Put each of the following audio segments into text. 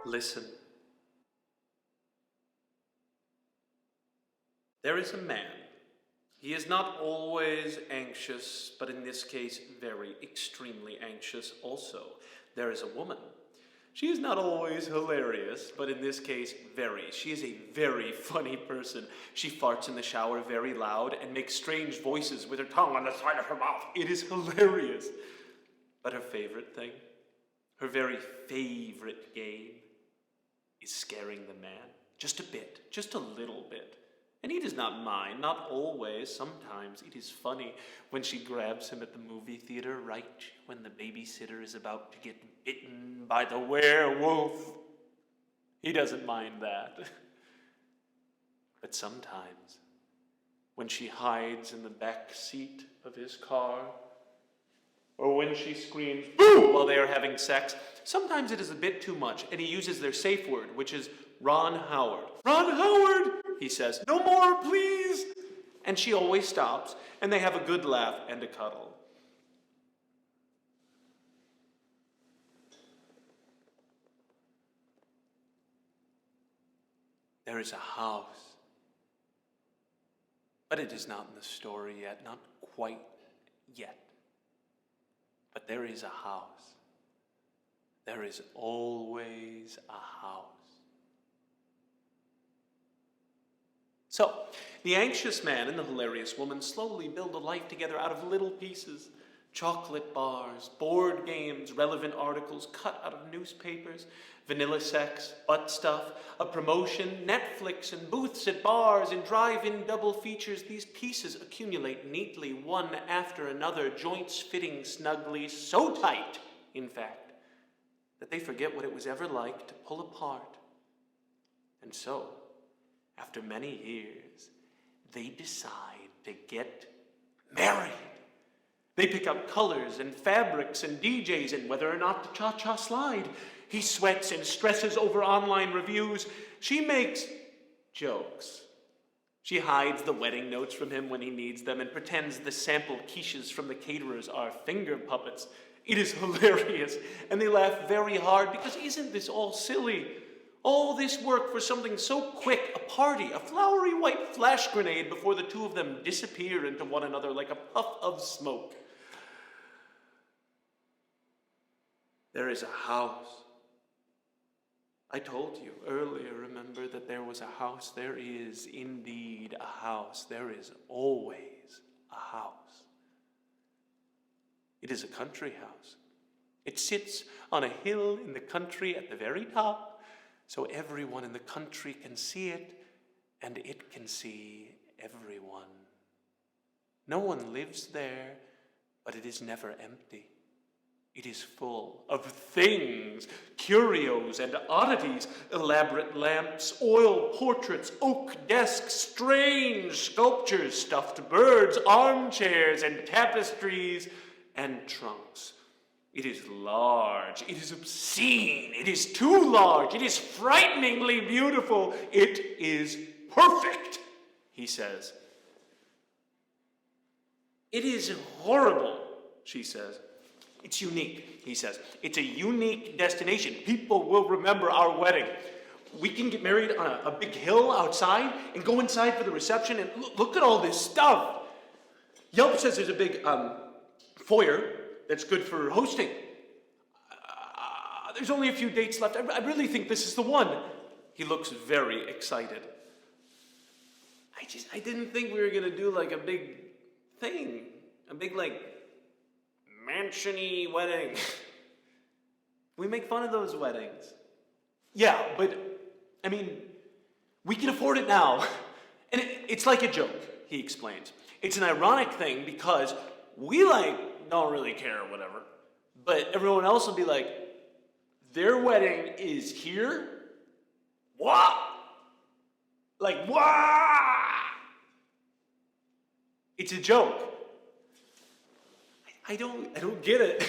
Listen. There is a man. He is not always anxious, but in this case, very extremely anxious also. There is a woman. She is not always hilarious, but in this case, very. She is a very funny person. She farts in the shower very loud and makes strange voices with her tongue on the side of her mouth. It is hilarious. But her favorite thing, her very favorite game, is scaring the man. Just a bit, just a little bit. And he does not mind, not always. Sometimes it is funny when she grabs him at the movie theater right when the babysitter is about to get bitten by the werewolf. He doesn't mind that. But sometimes when she hides in the back seat of his car, or when she screams, "Boo!" while they are having sex, sometimes it is a bit too much, and he uses their safe word, which is Ron Howard. "Ron Howard!" he says. "No more, please!" And she always stops, and they have a good laugh and a cuddle. There is a house, but it is not in the story yet, not quite yet. But there is a house. There is always a house. So, the anxious man and the hilarious woman slowly build a life together out of little pieces. Chocolate bars, board games, relevant articles cut out of newspapers, vanilla sex, butt stuff, a promotion, Netflix, and booths at bars and drive-in double features. These pieces accumulate neatly, one after another, joints fitting snugly, so tight, in fact, that they forget what it was ever like to pull apart. And so, after many years, they decide to get married. They pick out colors and fabrics and DJs and whether or not to cha-cha slide. He sweats and stresses over online reviews. She makes jokes. She hides the wedding notes from him when he needs them and pretends the sample quiches from the caterers are finger puppets. It is hilarious, and they laugh very hard because isn't this all silly? All this work for something so quick, a party, a flowery white flash grenade before the two of them disappear into one another like a puff of smoke. There is a house. I told you earlier, remember, that there was a house. There is indeed a house. There is always a house. It is a country house. It sits on a hill in the country at the very top, so everyone in the country can see it, and it can see everyone. No one lives there, but it is never empty. It is full of things, curios and oddities, elaborate lamps, oil portraits, oak desks, strange sculptures, stuffed birds, armchairs and tapestries, and trunks. It is large, it is obscene, it is too large, it is frighteningly beautiful, it is perfect, he says. It is horrible, she says. It's unique, he says. It's a unique destination. People will remember our wedding. We can get married on a big hill outside and go inside for the reception and look at all this stuff. Yelp says there's a big foyer that's good for hosting. There's only a few dates left. I really think this is the one. He looks very excited. I didn't think we were going to do like a big thing. A big mansion-y wedding. We make fun of those weddings. Yeah, but, we can afford it now. And it's like a joke, he explains. It's an ironic thing because we, don't really care or whatever. But everyone else will be like, their wedding is here? What? What? It's a joke. I don't get it.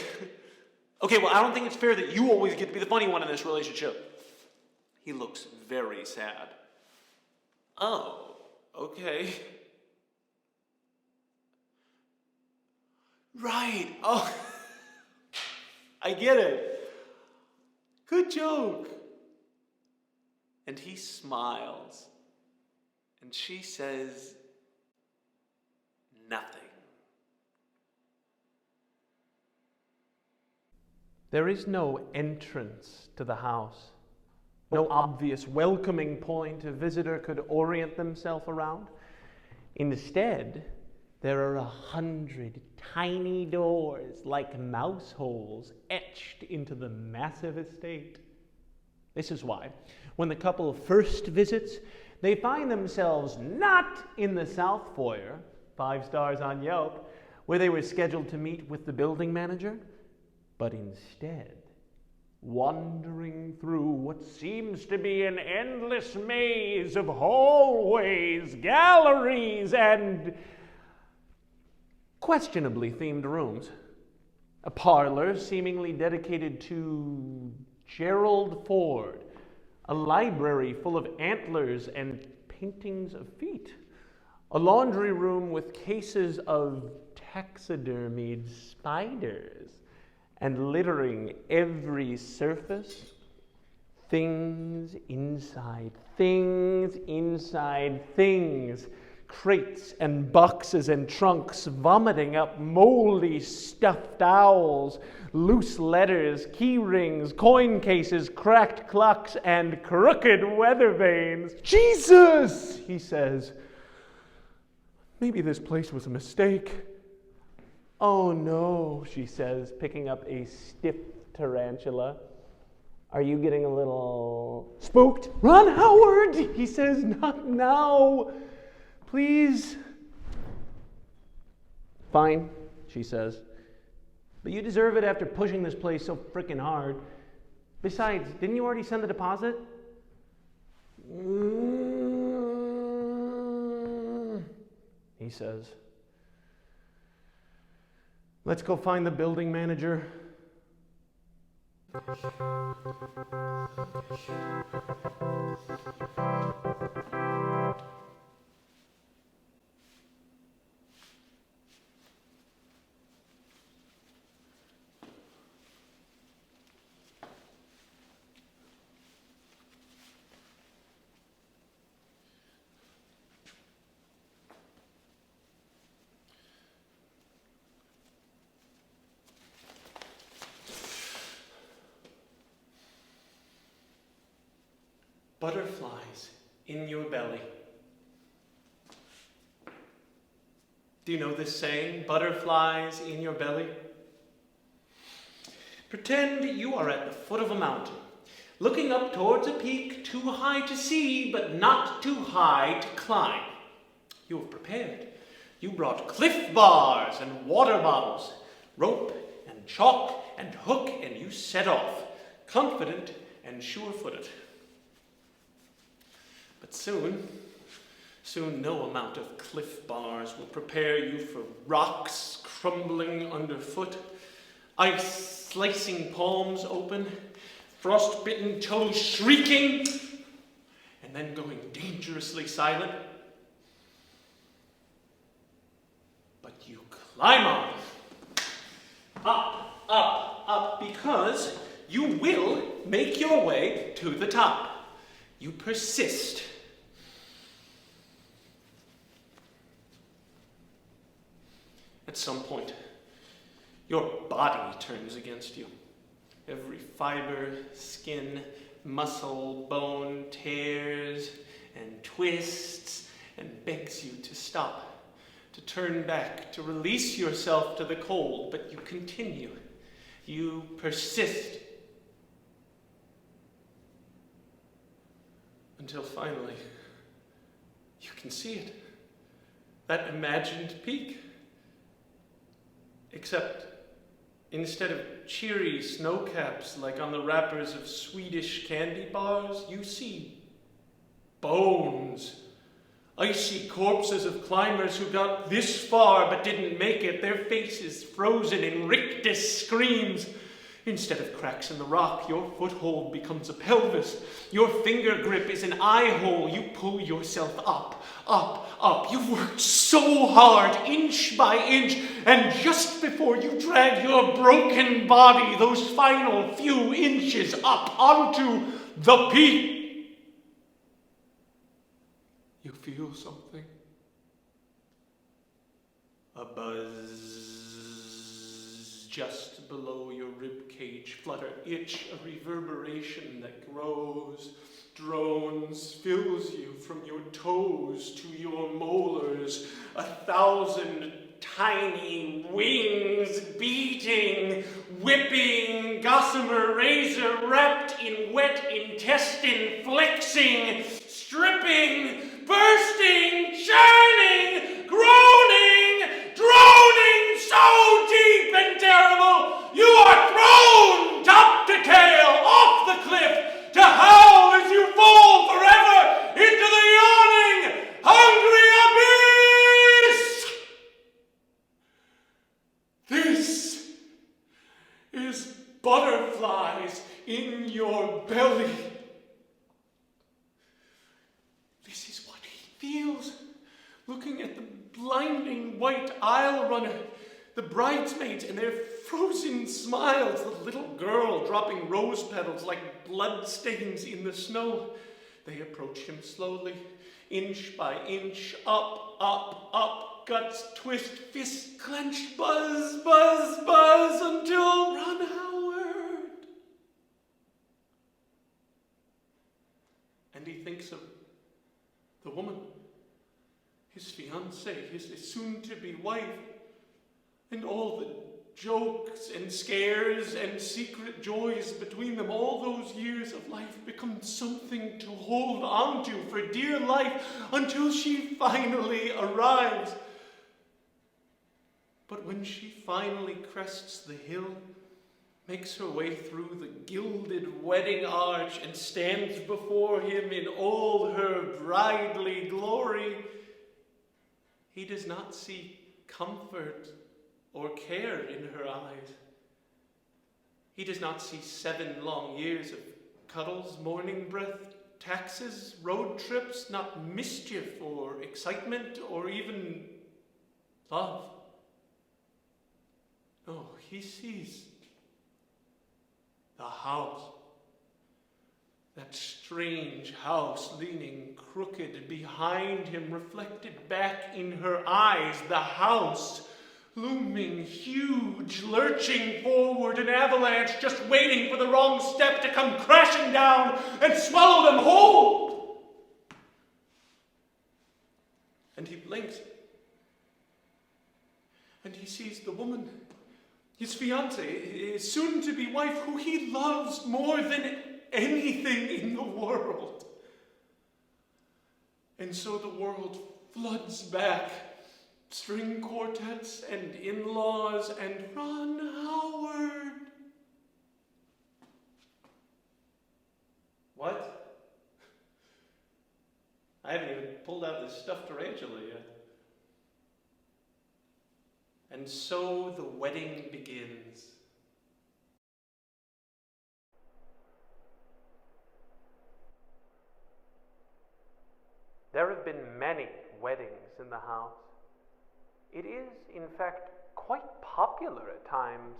Okay, well, I don't think it's fair that you always get to be the funny one in this relationship. He looks very sad. Oh, okay. Right. Oh, I get it. Good joke. And he smiles. And she says nothing. There is no entrance to the house. No obvious welcoming point a visitor could orient themselves around. Instead, there are 100 tiny doors like mouse holes etched into the massive estate. This is why, when the couple first visits, they find themselves not in the south foyer, 5 stars on Yelp, where they were scheduled to meet with the building manager, but instead wandering through what seems to be an endless maze of hallways, galleries, and questionably themed rooms. A parlor seemingly dedicated to Gerald Ford, a library full of antlers and paintings of feet, a laundry room with cases of taxidermied spiders, and littering every surface, things inside things, crates and boxes and trunks vomiting up moldy stuffed owls, loose letters, key rings, coin cases, cracked clocks, and crooked weather vanes. Jesus, he says. Maybe this place was a mistake. Oh no, she says, picking up a stiff tarantula. Are you getting a little spooked? Run, Howard, he says, not now. Please. Fine, she says. But you deserve it after pushing this place so frickin' hard. Besides, didn't you already send the deposit? He says. Let's go find the building manager. Butterflies in your belly. Do you know this saying, butterflies in your belly? Pretend you are at the foot of a mountain, looking up towards a peak too high to see, but not too high to climb. You have prepared. You brought Cliff Bars and water bottles, rope and chalk and hook, and you set off, confident and sure-footed. But soon no amount of Cliff Bars will prepare you for rocks crumbling underfoot, ice slicing palms open, frost-bitten toes shrieking, and then going dangerously silent. But you climb on, up, because you will make your way to the top. You persist. At some point, your body turns against you. Every fiber, skin, muscle, bone tears and twists and begs you to stop, to turn back, to release yourself to the cold, but you continue. You persist. Until finally, you can see it. That imagined peak. Except, instead of cheery snowcaps like on the wrappers of Swedish candy bars, you see bones. Icy corpses of climbers who got this far but didn't make it, their faces frozen in rictus screams. Instead of cracks in the rock, your foothold becomes a pelvis. Your finger grip is an eye hole. You pull yourself up. You've worked so hard, inch by inch, and just before you drag your broken body those final few inches up onto the peak, feel something? A buzz just below your rib cage, flutter, itch, a reverberation that grows, drones, fills you from your toes to your molars, 1,000 tiny wings beating, whipping, gossamer razor wrapped in wet intestine, flexing, stripping, bursting, churning, groaning, droning so deep and terrible, you are thrown top to tail off the cliff to howl as you fall forever into the yawning, hungry abyss. This is butterflies in your belly. This is what he feels, looking at the blinding white aisle runner, the bridesmaids and their frozen smiles, the little girl dropping rose petals like blood stains in the snow. They approach him slowly, inch by inch, up, up, up, guts twist, fists clenched, buzz, buzz, buzz, until Ron Howard. And he thinks of the woman, his fiancée, his soon-to-be wife, and all the jokes and scares and secret joys between them. All those years of life become something to hold on to for dear life until she finally arrives. But when she finally crests the hill, makes her way through the gilded wedding arch, and stands before him in all her bridely glory, he does not see comfort or care in her eyes. He does not see 7 long years of cuddles, morning breath, taxes, road trips, not mischief or excitement or even love. No, he sees the house. That strange house leaning crooked behind him, reflected back in her eyes. The house looming huge, lurching forward, an avalanche just waiting for the wrong step to come crashing down and swallow them whole. And he blinks, and he sees the woman, his fiancée, his soon-to-be wife, who he loves more than anything in the world. And so the world floods back. String quartets and in-laws and Ron Howard. What? I haven't even pulled out this stuffed tarantula yet. And so the wedding begins. There have been many weddings in the house. It is, in fact, quite popular at times,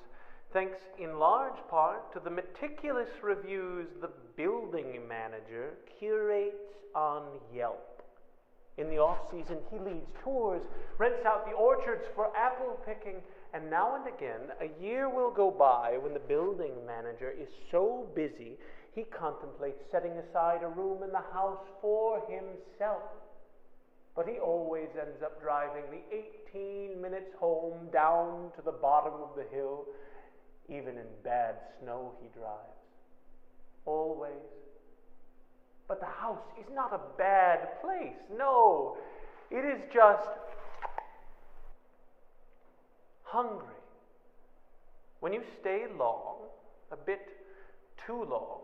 thanks in large part to the meticulous reviews the building manager curates on Yelp. In the off-season, he leads tours, rents out the orchards for apple picking, and now and again, a year will go by when the building manager is so busy, he contemplates setting aside a room in the house for himself. But he always ends up driving the 18 minutes home down to the bottom of the hill. Even in bad snow he drives. Always. But the house is not a bad place. No, it is just hungry. When you stay long, a bit too long,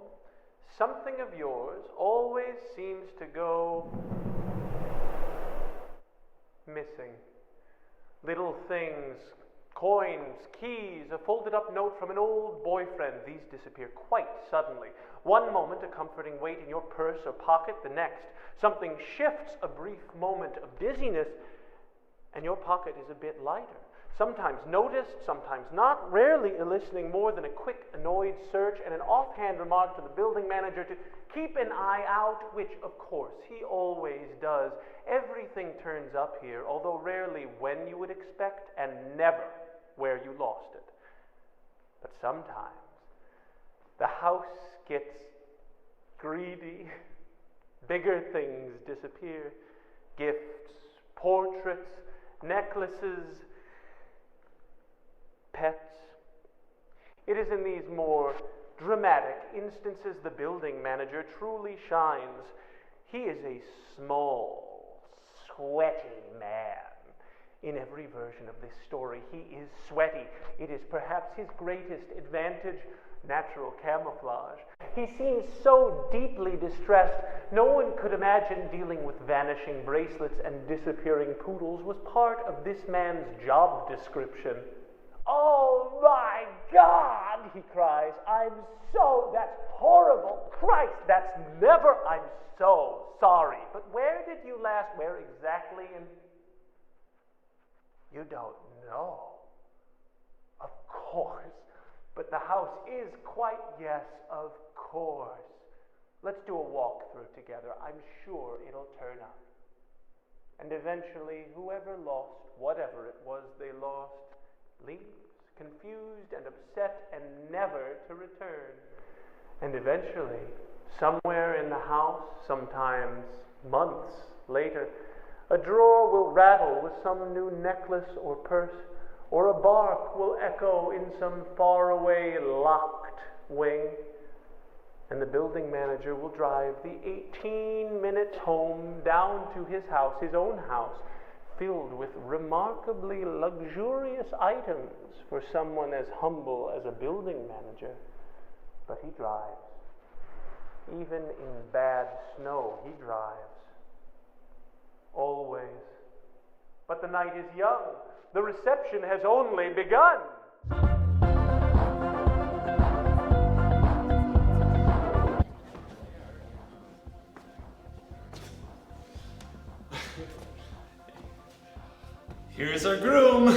something of yours always seems to go missing. Little things, coins, keys, a folded up note from an old boyfriend. These disappear quite suddenly. One moment, a comforting weight in your purse or pocket. The next, something shifts, a brief moment of dizziness, and your pocket is a bit lighter. Sometimes noticed, sometimes not, rarely eliciting more than a quick, annoyed search and an offhand remark to the building manager to keep an eye out, which, of course, he always does. Everything turns up here, although rarely when you would expect and never where you lost it. But sometimes the house gets greedy. Bigger things disappear. Gifts, portraits, necklaces, pets. It is in these more dramatic instances the building manager truly shines. He is a small, sweaty man. In every version of this story, he is sweaty. It is perhaps his greatest advantage, natural camouflage. He seems so deeply distressed, no one could imagine dealing with vanishing bracelets and disappearing poodles was part of this man's job description. "Oh my God," he cries, that's horrible. Christ, that's never, I'm so sorry. But where did you last, where exactly? And you don't know. Of course. But the house is quite, yes, of course. Let's do a walkthrough together. I'm sure it'll turn up. And eventually, whoever lost whatever it was they lost leaves, confused and upset and never to return. And eventually, somewhere in the house, sometimes months later, a drawer will rattle with some new necklace or purse, or a bark will echo in some faraway locked wing, and the building manager will drive the 18 minutes home down to his house, his own house, filled with remarkably luxurious items for someone as humble as a building manager. But he drives. Even in bad snow, he drives. Always. But the night is young. The reception has only begun. Here's our groom.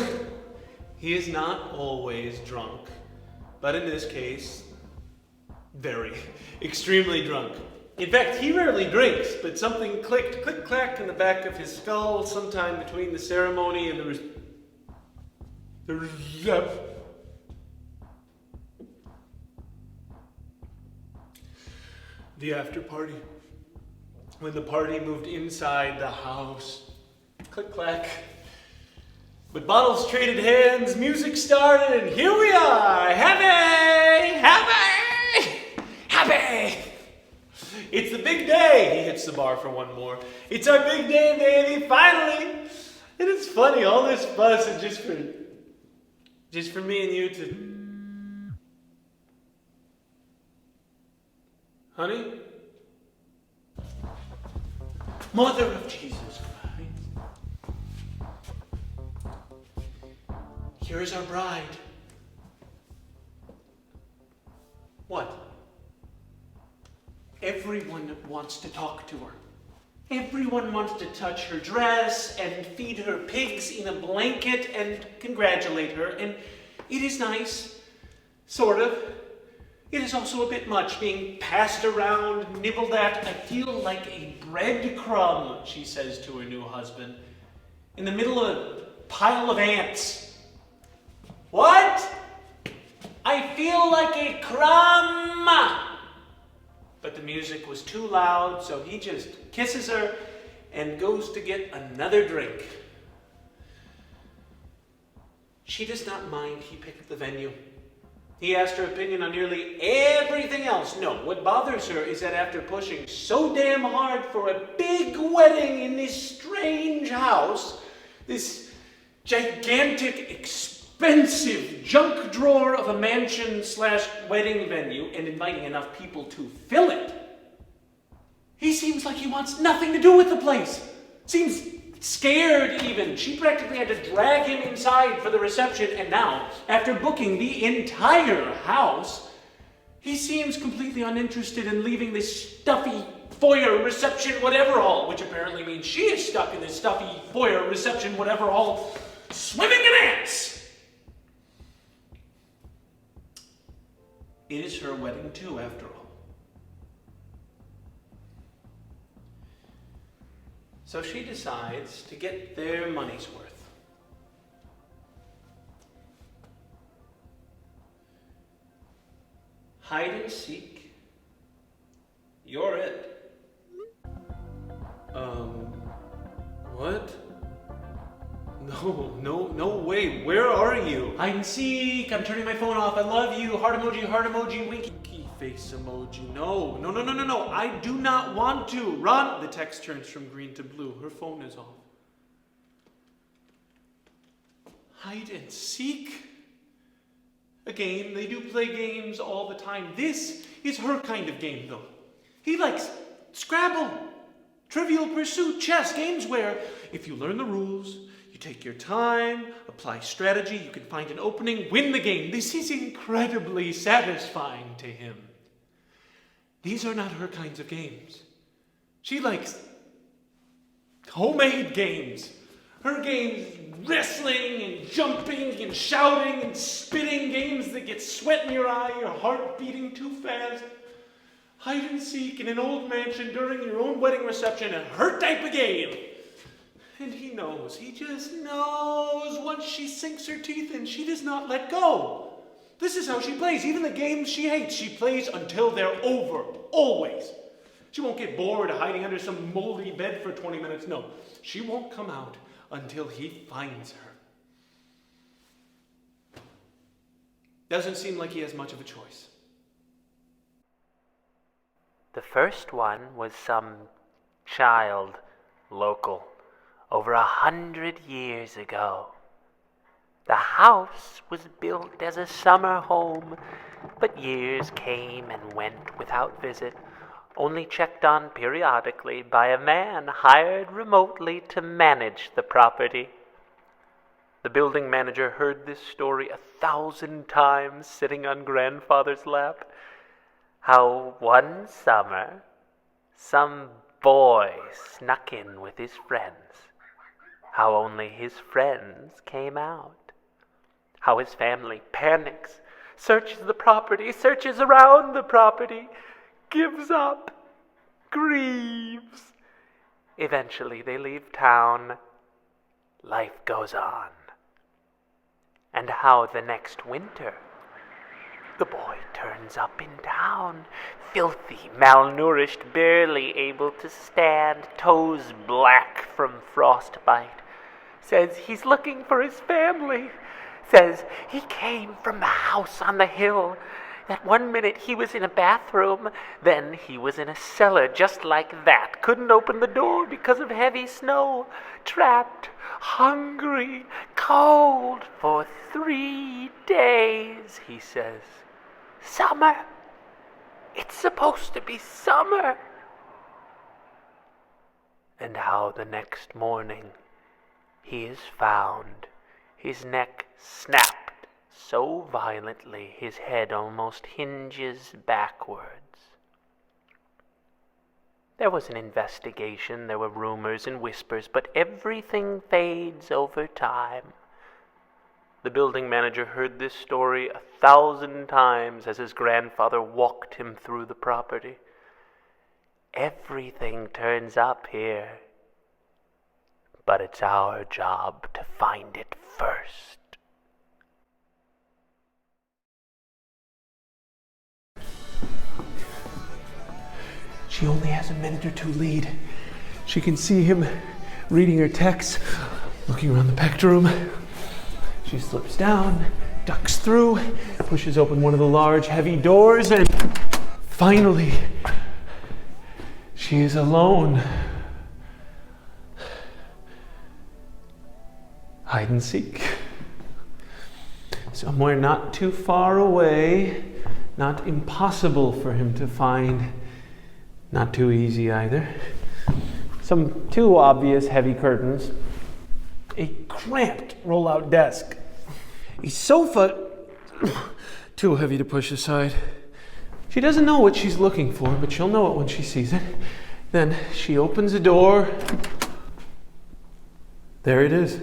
He is not always drunk, but in this case, extremely drunk. In fact, he rarely drinks, but something clicked, click-clack in the back of his skull sometime between the ceremony and the after party. When the party moved inside the house, click-clack. With bottles traded hands, music started, and here we are! Happy! It's the big day! He hits the bar for one more. It's our big day, baby! Finally! And it's funny, all this fuss is just for me and you to... Honey? Mother of Jesus Christ. Here is our bride. What? Everyone wants to talk to her. Everyone wants to touch her dress and feed her pigs in a blanket and congratulate her. And it is nice, sort of. It is also a bit much being passed around, nibbled at. I feel like a breadcrumb, she says to her new husband, in the middle of a pile of ants. What? I feel like a crumb. But the music was too loud, so he just kisses her and goes to get another drink. She does not mind he picked the venue. He asked her opinion on nearly everything else. No, what bothers her is that after pushing so damn hard for a big wedding in this strange house, this gigantic, expensive junk drawer of a mansion/wedding venue, and inviting enough people to fill it, he seems like he wants nothing to do with the place. Seems scared even. She practically had to drag him inside for the reception, and now, after booking the entire house, he seems completely uninterested in leaving this stuffy foyer reception whatever hall, which apparently means she is stuck in this stuffy foyer reception whatever hall swimming in ants. It is her wedding too, after all. So she decides to get their money's worth. Hide and seek. You're it. What? No way. Where are you? Hide and seek. I'm turning my phone off. I love you. Heart emoji, winky face emoji. No. I do not want to. Run. The text turns from green to blue. Her phone is off. Hide and seek? A game. They do play games all the time. This is her kind of game, though. He likes Scrabble, Trivial Pursuit, chess, games where if you learn the rules, you take your time, apply strategy, you can find an opening, win the game. This is incredibly satisfying to him. These are not her kinds of games. She likes homemade games. Her games, wrestling and jumping and shouting and spitting, games that get sweat in your eye, your heart beating too fast. Hide and seek in an old mansion during your own wedding reception, and her type of game. And he just knows once she sinks her teeth in, she does not let go. This is how she plays. Even the games she hates, she plays until they're over, always. She won't get bored hiding under some moldy bed for 20 minutes. No, she won't come out until he finds her. Doesn't seem like he has much of a choice. The first one was some child, local, over 100 years ago. The house was built as a summer home, but years came and went without visit, only checked on periodically by a man hired remotely to manage the property. The building manager heard this story 1,000 times sitting on grandfather's lap. How one summer, some boy snuck in with his friends. How only his friends came out. How his family panics, searches the property, searches around the property, gives up, grieves. Eventually they leave town. Life goes on. And how the next winter, the boy turns up in town, filthy, malnourished, barely able to stand, toes black from frostbite. Says he's looking for his family. Says he came from the house on the hill. That one minute he was in a bathroom, then he was in a cellar just like that. Couldn't open the door because of heavy snow. Trapped, hungry, cold for 3 days, he says. Summer. It's supposed to be summer. And how the next morning he is found, his neck snapped so violently his head almost hinges backwards. There was an investigation, there were rumors and whispers, but everything fades over time. The building manager heard this story 1,000 times as his grandfather walked him through the property. Everything turns up here, but it's our job to find it first. She only has a minute or two lead. She can see him reading her text, looking around the packed room. She slips down, ducks through, pushes open one of the large, heavy doors, and finally, she is alone. Hide and seek. Somewhere not too far away, not impossible for him to find, not too easy either. Some too obvious heavy curtains. A cramped roll-out desk. A sofa too heavy to push aside. She doesn't know what she's looking for, but she'll know it when she sees it. Then she opens the door. There it is.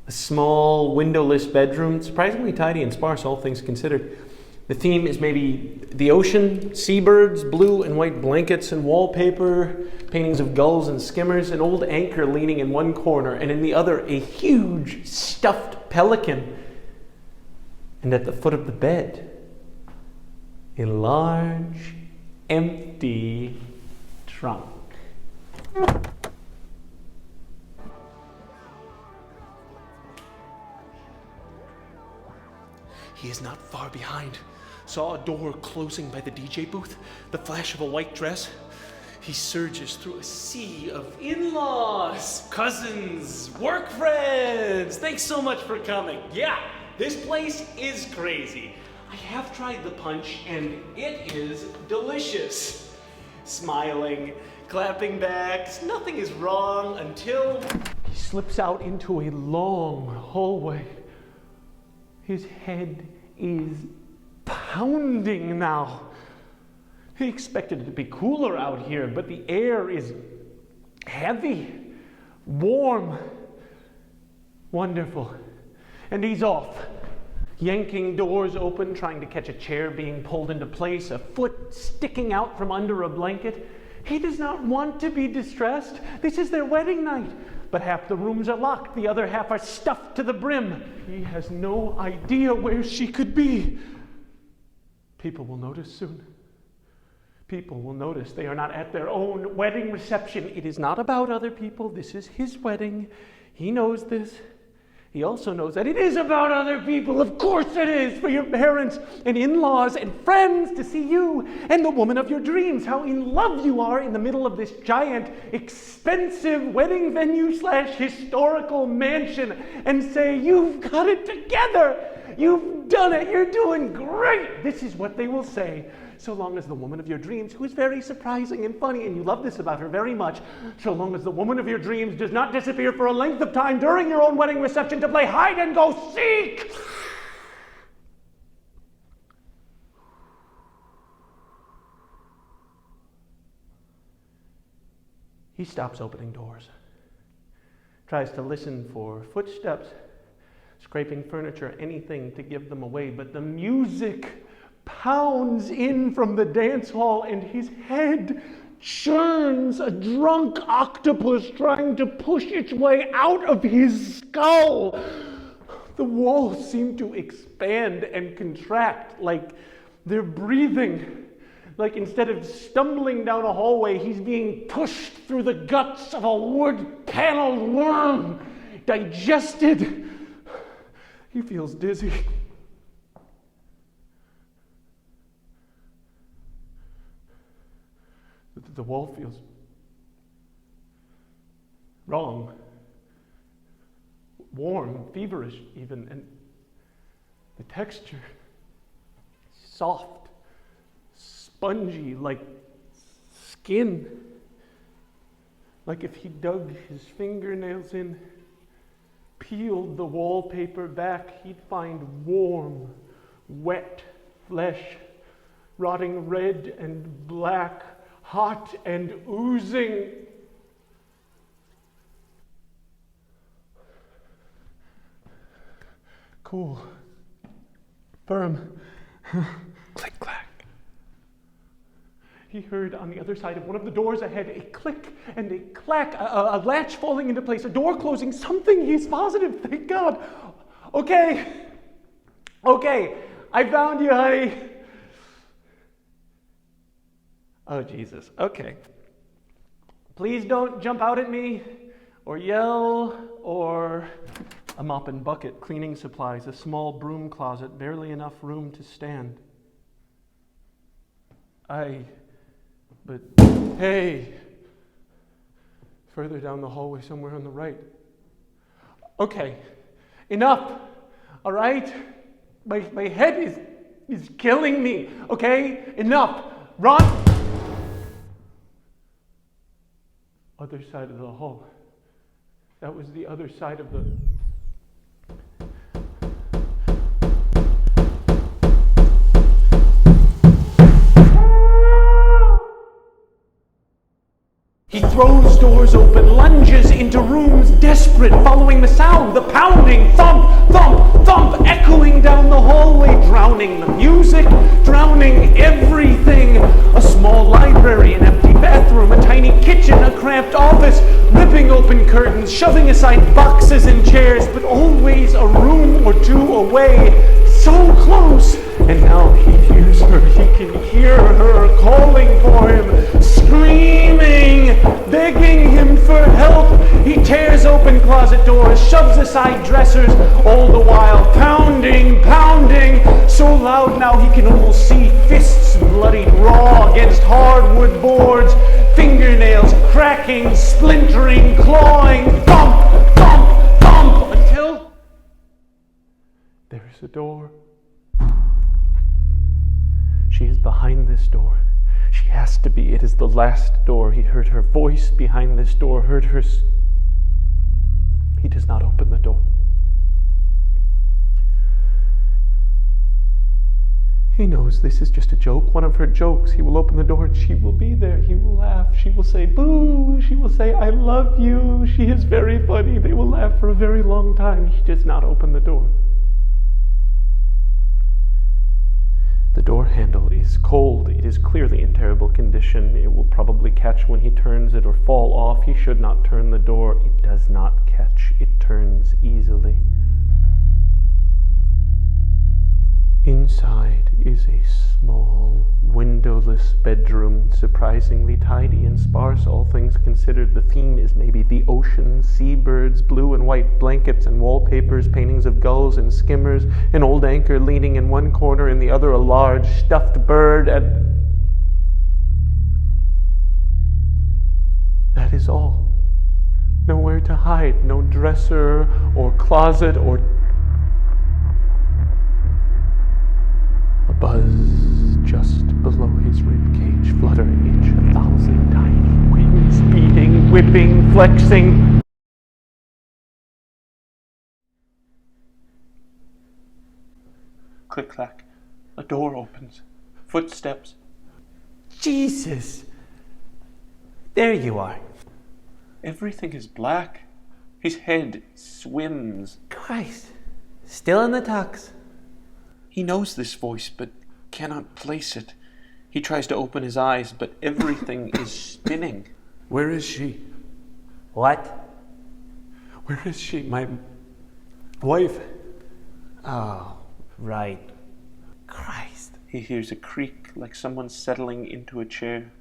A small, windowless bedroom, surprisingly tidy and sparse, all things considered. The theme is maybe the ocean, seabirds, blue and white blankets and wallpaper, paintings of gulls and skimmers, an old anchor leaning in one corner, and in the other a huge stuffed pelican. And at the foot of the bed, a large, empty trunk. He is not far behind. Saw a door closing by the DJ booth, the flash of a white dress. He surges through a sea of in-laws, cousins, work friends. Thanks so much for coming. Yeah, this place is crazy. I have tried the punch and it is delicious. Smiling, clapping back, nothing is wrong until he slips out into a long hallway. His head is pounding now. He expected it to be cooler out here, but the air is heavy, warm, wonderful. And he's off, yanking doors open, trying to catch a chair being pulled into place, a foot sticking out from under a blanket. He does not want to be distressed. This is their wedding night. But half the rooms are locked, the other half are stuffed to the brim. He has no idea where she could be. People will notice soon. People will notice they are not at their own wedding reception. It is not about other people. This is his wedding. He knows this. He also knows that it is about other people. Of course it is, for your parents and in-laws and friends to see you and the woman of your dreams. How in love you are in the middle of this giant, expensive wedding venue / historical mansion and say, you've got it together. You've done it. You're doing great. This is what they will say. So long as the woman of your dreams, who is very surprising and funny, and you love this about her very much, so long as the woman of your dreams does not disappear for a length of time during your own wedding reception to play hide and go seek. He stops opening doors, tries to listen for footsteps, scraping furniture, anything to give them away, but the music pounds in from the dance hall and his head churns, a drunk octopus trying to push its way out of his skull. The walls seem to expand and contract like they're breathing. Like instead of stumbling down a hallway, he's being pushed through the guts of a wood-paneled worm, digested. He feels dizzy. The wall feels wrong, warm, feverish even, and the texture soft, spongy, like skin. Like if he dug his fingernails in, peeled the wallpaper back, he'd find warm, wet flesh, rotting red and black, hot and oozing. Cool. Firm. Click, clack. He heard on the other side of one of the doors ahead a click and a clack, a latch falling into place, a door closing, something. He's positive, thank God. Okay, I found you, honey. Oh, Jesus. Okay. Please don't jump out at me or yell or a mop and bucket, cleaning supplies, a small broom closet, barely enough room to stand. But hey, further down the hallway somewhere on the right. Okay, enough, all right? My head is killing me, okay? Enough, run! Other side of the hall. That was the other side of the... He throws doors open, lunges into rooms, desperate, following the sound, the pounding, thump, thump, thump, echoing down the hallway, drowning the music, drowning everything. A small library, an empty bathroom, a tiny kitchen, a cramped office, ripping open curtains, shoving aside boxes and chairs, but always a room or two away, so close. And now he hears her, he can hear her calling for him, screaming, begging him for help. He tears open closet doors, shoves aside dressers, all the while pounding, pounding, so loud now he can almost see fists bloodied raw against hardwood boards, fingernails cracking, splintering, clawing, thump, thump, thump, until there is a door. She is behind this door. She has to be. It is the last door. He heard her voice behind this door, heard her. He does not open the door. He knows this is just a joke, one of her jokes. He will open the door and she will be there. He will laugh. She will say, boo. She will say, I love you. She is very funny. They will laugh for a very long time. He does not open the door. The door handle is cold. It is clearly in terrible condition. It will probably catch when he turns it or fall off. He should not turn the door. It does not catch. It turns easily. Inside is a small, windowless bedroom, surprisingly tidy and sparse, all things considered. The theme is maybe the ocean, seabirds, blue and white blankets and wallpapers, paintings of gulls and skimmers, an old anchor leaning in one corner, in the other a large stuffed bird, and that is all. Nowhere to hide, no dresser or closet or a buzz just below his ribcage, fluttering each 1,000 tiny wings, beating, whipping, flexing. Click-clack. A door opens. Footsteps. Jesus! There you are. Everything is black. His head swims. Christ. Still in the tux. He knows this voice, but cannot place it. He tries to open his eyes, but everything is spinning. Where is she? What? Where is she? My wife. Oh, right. Christ. He hears a creak like someone settling into a chair.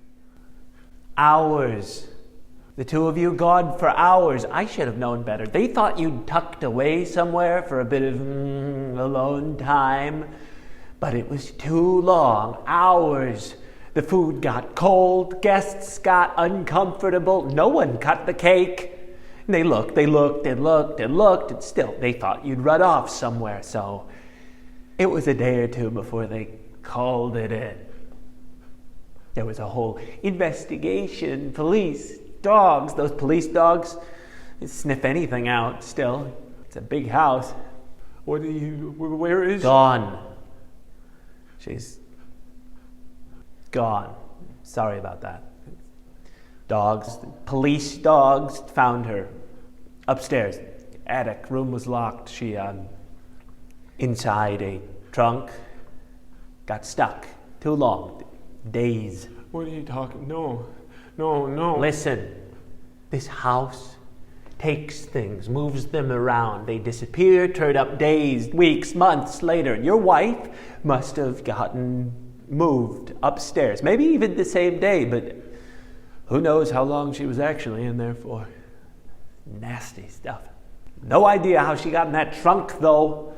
Hours. The two of you gone for hours. I should have known better. They thought you'd tucked away somewhere for a bit of alone time. But it was too long. Hours. The food got cold. Guests got uncomfortable. No one cut the cake. And they looked and still they thought you'd run off somewhere. So it was a day or two before they called it in. There was a whole investigation, police, dogs, those police dogs, they sniff anything out still. It's a big house. Where is she? Gone. She's gone. Sorry about that. Dogs, police dogs found her upstairs. Attic, room was locked. She, inside a trunk, got stuck. Too long. Days. What are you talking? No. Listen, this house takes things, moves them around. They disappear, turn up days, weeks, months later. Your wife must have gotten moved upstairs, maybe even the same day, but who knows how long she was actually in there for. Nasty stuff. No idea how she got in that trunk, though.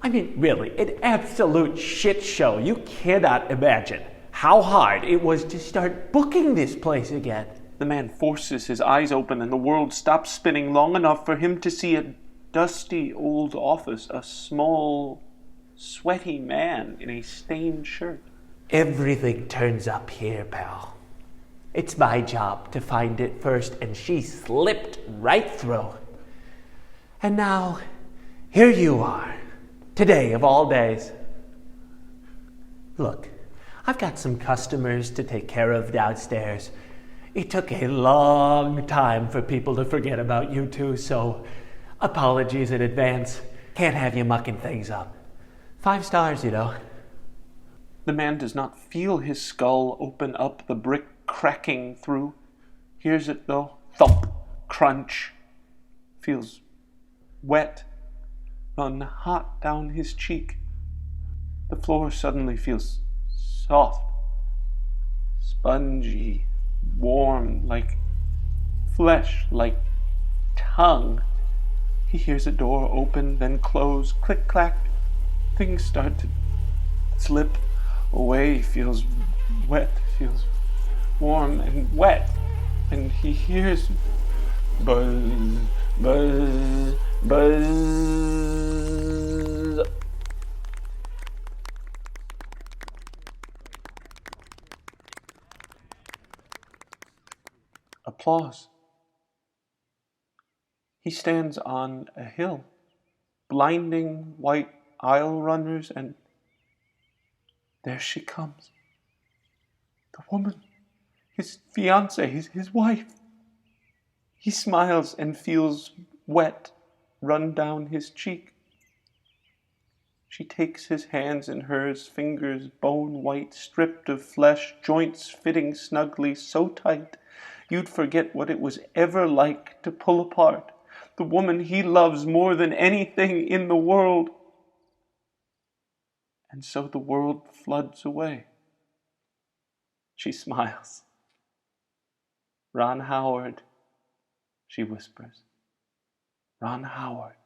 I mean, really, an absolute shit show. You cannot imagine how hard it was to start booking this place again. The man forces his eyes open and the world stops spinning long enough for him to see a dusty old office, a small, sweaty man in a stained shirt. Everything turns up here, pal. It's my job to find it first, and she slipped right through. And now, here you are, today of all days. Look, I've got some customers to take care of downstairs. It took a long time for people to forget about you two, so apologies in advance. Can't have you mucking things up. 5 stars, you know. The man does not feel his skull open up, the brick cracking through. Hears it though. Thump, crunch. Feels wet, run hot down his cheek. The floor suddenly feels soft, spongy, warm, like flesh, like tongue. He hears a door open, then close, click clack. Things start to slip away, feels wet, feels warm and wet. And he hears buzz, buzz, buzz. Applause. He stands on a hill, blinding white aisle runners, and there she comes. The woman, his fiancée, his wife. He smiles and feels wet run down his cheek. She takes his hands in hers, fingers bone white, stripped of flesh, joints fitting snugly so tight you'd forget what it was ever like to pull apart the woman he loves more than anything in the world. And so the world floods away. She smiles. Ron Howard, she whispers. Ron Howard.